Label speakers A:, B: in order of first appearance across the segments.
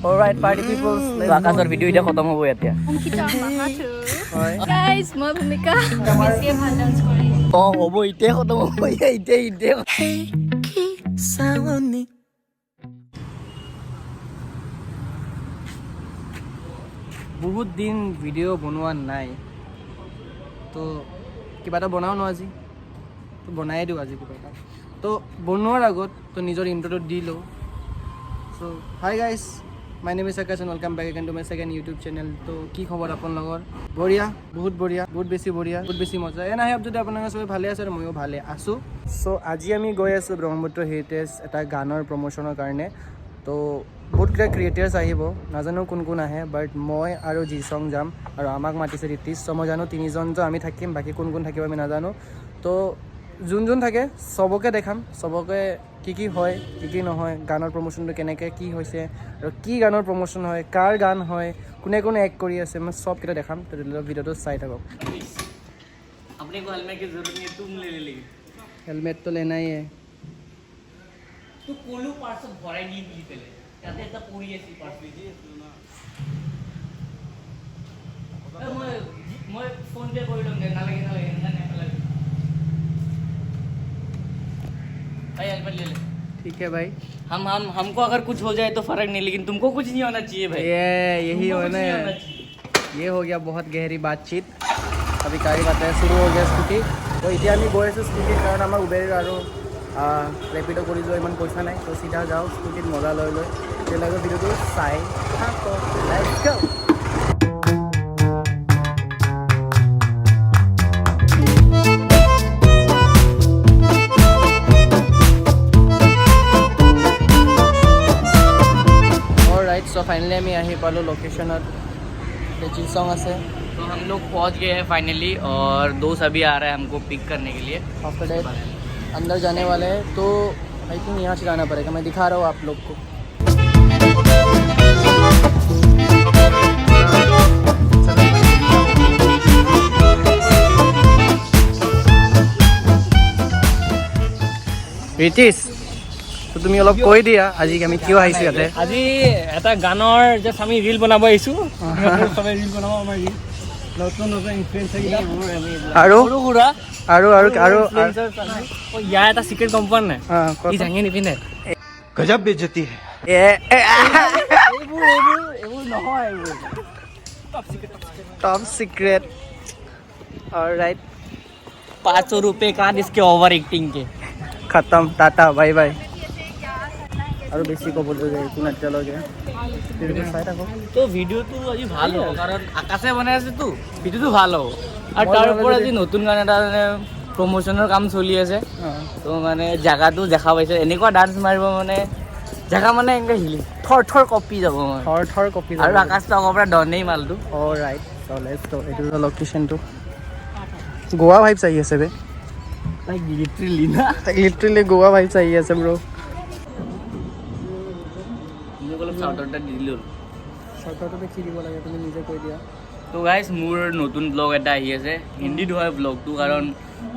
A: Alright party people's আকাশৰ video' এতিয়া খতম হ'ব এতিয়া
B: গাইজ মই ভূমিকা বেছিয়ে ভাল ডান্স কৰি
A: অঁ হ'ব এতিয়া খতম হ'ব এতিয়া বহুত দিন ভিডিঅ' বনোৱা নাই তো কিবা এটা বনাওঁ ন আজি তো বনাই দিওঁ আজি কিবা এটা তো বনোৱাৰ আগত তো নিজৰ ইণ্ট্ৰ'টো দি লওঁ so' hi guys my name is Akash and welcome back again to my second YouTube channel তো কি খবৰ আপোনালোকৰ বঢ়িয়া বহুত বঢ়িয়া বহুত বেছি মজা নাহে যদি আপোনালোকে চবে ভালে আছে আৰু ময়ো ভালে আছোঁ চ' আজি আমি গৈ আছোঁ ব্ৰহ্মপুত্ৰ হেৰিটেজ এটা গানৰ প্ৰমোশ্যনৰ কাৰণে তো বহুতকেইটা ক্ৰিয়েটাৰ্ছ আহিব নাজানো কোন কোন আহে বাট মই আৰু জিচং যাম আৰু আমাক মাতিছে ৰিতিশ চ' মই জানো তিনিজন আমি থাকিম বাকী কোন কোন থাকিব আমি নাজানো তো যোন থাকে চবকে দেখাম চবকে কি হয় কি নহয় গানৰ প্ৰমোশ্যনটো কেনেকৈ কি হৈছে আৰু কি গানৰ প্ৰমোশ্যন হয় কাৰ গান হয় কোনে এক্ট কৰি আছে মই চবকেইটা দেখাম তো ভিডিঅ'টো চাই থাকক হেলমেটটো লেনাই
C: তো কলো পাৰ্চত ভৰাই দি বুলি পেলে ইয়াতে এটা পৰি আছে পাৰ্চ মই ফোন পে কৰি দিম নালাগে নালাগে भाई हेलमेट ले ले
A: ठीक है भाई
C: हमको अगर कुछ हो जाए तो फर्क नहीं लेकिन तुमको कुछ नहीं होना चाहिए भाई
A: यही हो ना ये हो गया बहुत गहरी बातचीत अभी गाड़ी बात है शुरू हो गया स्कूटी तो इतना আমি গৈ আছোঁ স্কুটিৰ কাৰণ আমাৰ উবেৰ আৰু ৰেপিডো কৰি যোৱা ইমান পইচা নাই তো চিধা যাওঁ স্কুটিত মজা লৈ তেতিয়ালৈকে ভিডিঅ'টো চাই থাকক লেটছ গো सो फाइनली हम यहीं पालो लोकेशनत सॉन्ग है
C: तो हम लोग पहुंच गए हैं फाइनली और दोस्त अभी आ रहा है हमको पिक करने के लिए
A: आफ्टर दैट अंदर जाने वाले हैं तो आई थिंक यहाँ से जाना पड़ेगा मैं दिखा रहा हूँ आप लोग को ৰিতিশ তো তুমি অলপ কৈ দিয়া আজি আমি কিয় আহিছোঁ ইয়াতে
C: আজি এটা গানৰ জাষ্ট আমি ৰিল বনাব আহিছোঁ সবে ৰিল বনাব আমাৰ নতুন ইনফ্লুৱেঞ্চাৰ আৰু ইয়াৰ এটা চিক্ৰেট গম পোৱা নাই ই জাঙি নিপিন্ধে
A: গজব বেজতি
C: এইবোৰ নহয় এইবোৰ
A: टॉप सीक्रेट ऑलराइट
C: 500 रुपये का इसके ओवर एक्टिंग के
A: खत्म टाटा बाय बाय আৰু বেছি ক'বলৈ একো নাতিয়ালৈকে চাই থাকক
C: তো ভিডিঅ'টো আজি ভাল হ'ব কাৰণ আকাশে বনাই আছেতো ভিডিঅ'টো ভাল হ'ব আৰু তাৰ ওপৰত আজি নতুন গান এটা মানে প্ৰমোশ্যনৰ কাম চলি আছে তো মানে জেগাটো দেখা পাইছে এনেকুৱা ডান্স মাৰিব মানে জেগা মানে এনেকৈ হিলি থৰ কপি যাব
A: থৰ কপি
C: আৰু আকাশটো আগৰ পৰা ডনেই মালটো
A: অলৰাইট চ লেটছ গো এইটো লোকেশ্যনটো গোৱা ভাইবছ আহি আছে বে
C: লাইক লিটাৰেলি
A: গোৱা ভাইবছ আহি আছে ব্ৰ
C: তো গাইজ মোৰ নতুন ব্লগ এটা আহি আছে হিন্দীত হয় ব্লগটো কাৰণ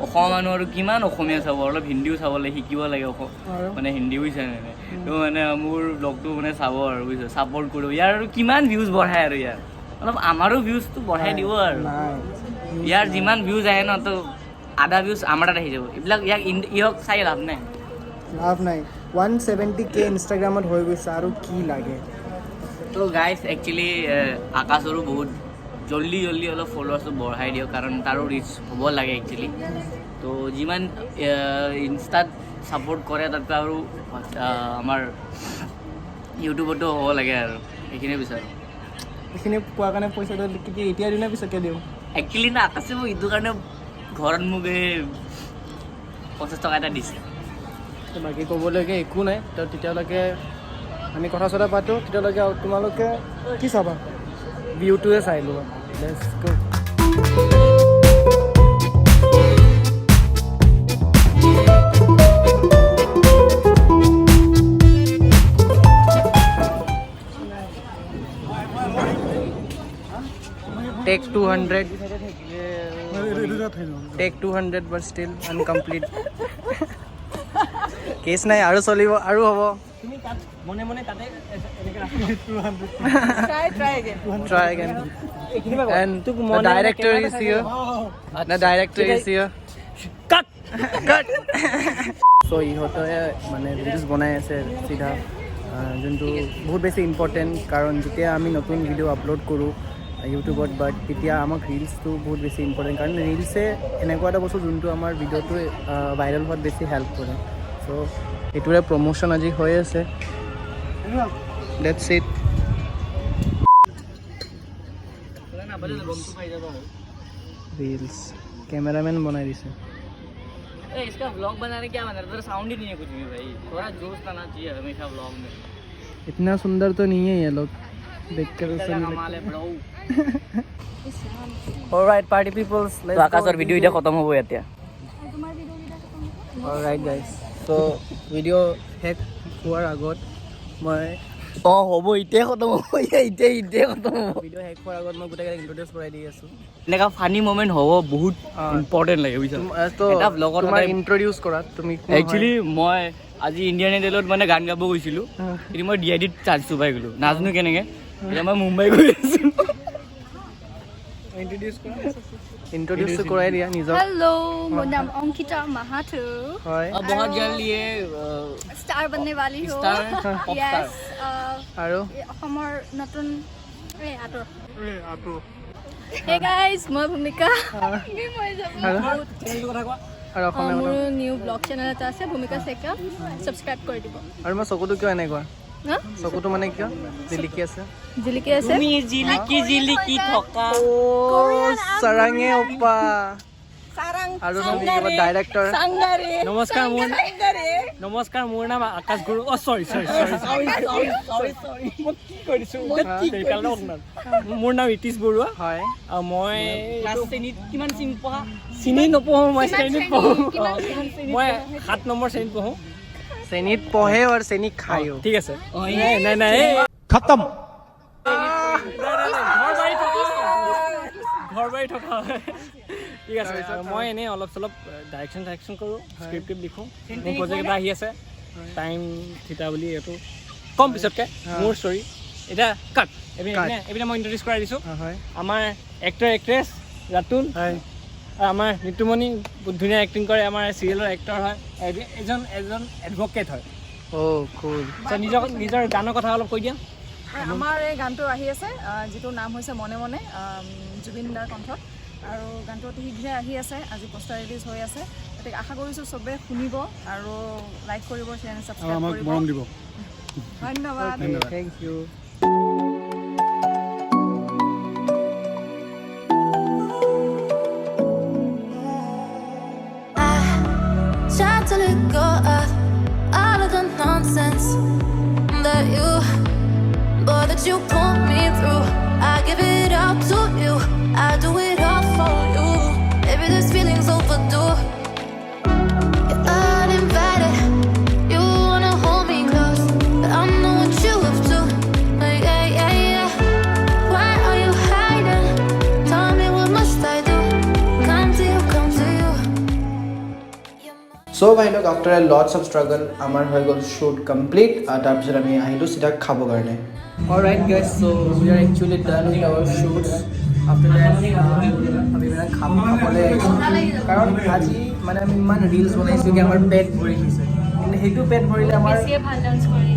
C: অসমৰ মানুহ আৰু কিমান অসমীয়া চাব অলপ হিন্দীও চাবলৈ শিকিব লাগে মানে হিন্দী বুজিছে নে তো মানে মোৰ ব্লগটো মানে চাব আৰু বুজিছে ছাপৰ্ট কৰোঁ ইয়াৰ আৰু কিমান ভিউজ বঢ়ায় আৰু ইয়াৰ অলপ আমাৰো ভিউজটো বঢ়াই দিব আৰু ইয়াৰ যিমান ভিউজ আহে ন তো আধা ভিউজ আমাৰ তাত আহি যাব এইবিলাক ইয়াক চাই লাভ নাই
A: 170K ইনষ্টাগ্ৰামত হৈ গৈছে আৰু কি লাগে
C: তো গাইজ একচুৱেলি আকাশৰো বহুত জল্দি অলপ ফলোৱাৰ্ছটো বঢ়াই দিয়ক কাৰণ তাৰো ৰিচ হ'ব লাগে একচুৱেলি তো যিমান ইনষ্টাত ছাপৰ্ট কৰে তাতকৈ আৰু আমাৰ ইউটিউবতো হ'ব লাগে আৰু সেইখিনিয়ে বিচাৰোঁ
A: এইখিনি পোৱাৰ কাৰণে পইচাটো এতিয়া দিওঁ নে পিছতকৈ দিওঁ
C: একচুৱেলি না আকাশে মোক এইটো কাৰণে ঘৰত মোক এই 50 টকা এটা দিছে
A: বাকী ক'বলৈকে একো নাই তো তেতিয়ালৈকে আমি কথা চথা পাতোঁ তেতিয়ালৈকে আৰু তোমালোকে কি চাবা ভিউটোৱে চাই লোৱা let's go take 200 take 200 but still incomplete কেছ নাই আৰু চলিব আৰু হ'ব
C: তুমি তাত মনে মনে তাতে এনেকৈ
B: Try again.
A: Try again. And the director is here. The director is here.
C: Cut.
A: Cut. So ইহঁতে মানে ৰিলছ বনাই আছে চিধা যোনটো বহুত বেছি ইম্পৰ্টেণ্ট কাৰণ যেতিয়া আমি নতুন ভিডিঅ' আপলোড কৰোঁ ইউটিউবত বাট তেতিয়া আমাক ৰিলছটো বহুত বেছি ইম্পৰ্টেণ্ট কাৰণ ৰিলছে এনেকুৱা এটা বস্তু যোনটো আমাৰ ভিডিঅ'টো ভাইৰেল হোৱাত বেছি হেল্প কৰে চ' এইটোৰে প্ৰমোশ্যন আজি হৈ আছে লেটছ ইট रील्स कैमरामैन बना दिसे
C: इसका व्लॉग बनाने क्या बना रहा है साउंड ही नहीं है कुछ भी भाई थोड़ा जोश लाना चाहिए हमेशा व्लॉग में
A: इतना सुंदर तो नहीं है ये लोग देख कर ऑलराइट पार्टी पीपल्स
C: तो आकाश और वीडियो इधर खत्म हो गया था
A: ऑलराइट गाइस सो वीडियो हेक हुआर आगत मैं
C: হ'ব এতিয়া খতম হ'ব এতিয়া খতম হ'ব
A: ভিডিঅ' শেষ হোৱাৰ আগত মই গোটেইকেইটা ইন্ট্ৰডিউচ কৰাই দি আছোঁ
C: এনেকুৱা ফানি মোমেণ্ট হ'ব বহুত ইম্পৰ্টেণ্ট লাগে বুজিছা এটা ব্লগত
A: তোমাক ইন্ট্ৰডিউচ কৰা তুমি
C: একচুৱেলি মই আজি ইণ্ডিয়ান আইডলত মানে গান গাব গৈছিলোঁ কিন্তু মই DIDত চান্সটো পাই গ'লোঁ নাজানো কেনেকৈ এতিয়া মই মুম্বাই গৈ আছোঁ
A: ইন্ট্ৰডিউচ কৰাই দিয়া নিজৰ
B: Hello, মোৰ নাম অংকিতা মাহাতো
A: হয়
C: বহুত জলদি
B: ষ্টাৰ बनने वाली हो
C: Star, pop
B: Yes,
A: আৰু
B: অসমৰ নতুন আৰুহ Hey guys, মই ভূমিকা
A: আৰু অসমীয়া
B: মোৰ নিউ ব্লগ চেনেল এটা আছে ভূমিকা চেকা সাবস্ক্ৰাইব কৰি দিব
A: আৰু মই চকুটো কিয় এনেকুৱা
B: হা
A: চকুটো মানে কিয় জিলিকি আছে
B: জিলিকি আছে
C: তুমি জিলিকি থকা
A: সাৰাঙে ওপা
B: সাৰাং
A: আৰু তুমি কিবা ডাইৰেক্টৰ
B: সাংগাৰে
C: নমস্কাৰ মোৰ নাম আকাশ গুৰু সৰি মোৰ নাম ইতিশ বৰুৱা
A: হয়
C: আৰু মই কিমান চিনি নপঢ়োঁ মই শ্ৰেণীত পঢ়োঁ মই 7 নম্বৰ শ্ৰেণীত পঢ়োঁ
A: চেনিত পঢ়ে আৰু চেনি খায়ো
C: ঠিক আছে নাই
D: खत्म
C: ঘৰ বাৰী থকা ঠিক আছে মই এনেই অলপ চলপ ডাইৰেকশ্যন কৰোঁ স্ক্ৰিপ্ট লিখোঁ মোৰ প্ৰজেক্ট এটা আহি আছে টাইম থিতা বুলি এইটো কম পিছতকৈ মোৰ ষ্টৰী এতিয়া কাট এইপিনে মই ইণ্ট্ৰডিউচ কৰাই দিছোঁ
A: হয়
C: আমাৰ এক্টৰ এক্ট্ৰেছ ৰাতুল
A: হয়
C: আৰু আমাৰ নিতুমণি বহুত ধুনীয়া এক্টিং কৰে আমাৰ চিৰিয়েলৰ এক্টৰ হয় এজন এডভকেট হয়
A: অ' কুল
C: নিজৰ গানৰ কথা অলপ কৈ দিয়া
E: আমাৰ এই গানটো আহি আছে যিটো নাম হৈছে মনে মনে জুবিন দাৰ কণ্ঠত আৰু গানটো অতি শীঘ্ৰে আহি আছে আজি পোষ্টাৰ ৰিলিজ হৈ আছে গতিকে আশা কৰিছোঁ চবে শুনিব আৰু লাইক কৰিব চেনেল ছাবস্ক্ৰাইব কৰিব
D: মৰম দিব
E: ধন্যবাদ
A: thank you
F: Tried to let go of all of the nonsense that you put me through. I give it all to you. I do it all for you. Maybe this feeling's overdue. You're uninvited. You wanna hold me close, but I know what you have to. Yeah. Why are you hiding? Tell me what must I do? Come to you.
A: So ভাই লোক after A lots of struggle আমাৰ হৈ গ'ল shoot complete আৰু তাৰপিছত আমি আহিলোঁ চিধা খাবৰ কাৰণে alright guys so' we are actually done with our shoots after that আমি মানে খাবলৈ আহিছোঁ কাৰণ আজি মানে আমি ইমান ৰিলছ বনাইছোঁ কি আমাৰ পেট ভৰি গৈছে কিন্তু সেইটো পেট ভৰিলে আমাৰ
B: বেছিয়ে ভাল ডান্স কৰি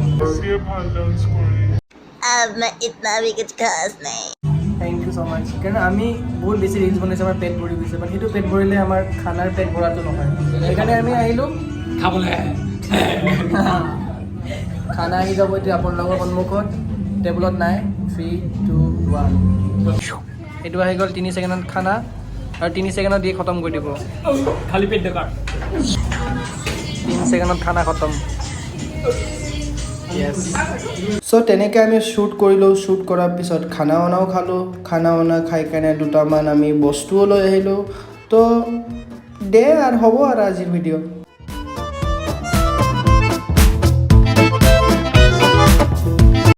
F: अब मैं इतना भी कुछ खास नहीं.
A: থেংক ইউ ছ' মাছ কাৰণ আমি বহুত বেছি ৰিলছ বনাইছোঁ আমাৰ পেট ভৰি গৈছে বাট সেইটো পেট ভৰিলে আমাৰ খানাৰ পেট ভৰাটো নহয় সেইকাৰণে আমি আহিলোঁ
D: খাবলৈ
A: খানা আহি যাব এতিয়া আপোনালোকৰ সন্মুখত টেবুলত নাই 3, 2, 1 এইটো আহি গ'ল 3 ছেকেণ্ডত খানা আৰু 3 ছেকেণ্ডত দিয়ে খতম কৰি দিব
C: খালী পেট দৰকাৰ
A: 3 ছেকেণ্ডত খানা খতম চ' তেনেকৈ আমি শ্বুট কৰিলোঁ শ্বুট কৰাৰ পিছত খানা বানাও খালোঁ খানা বানা খাই কেনে দুটামান আমি বস্তুও লৈ আহিলোঁ তো দে আৰু হ'ব আৰু আজিৰ ভিডিঅ'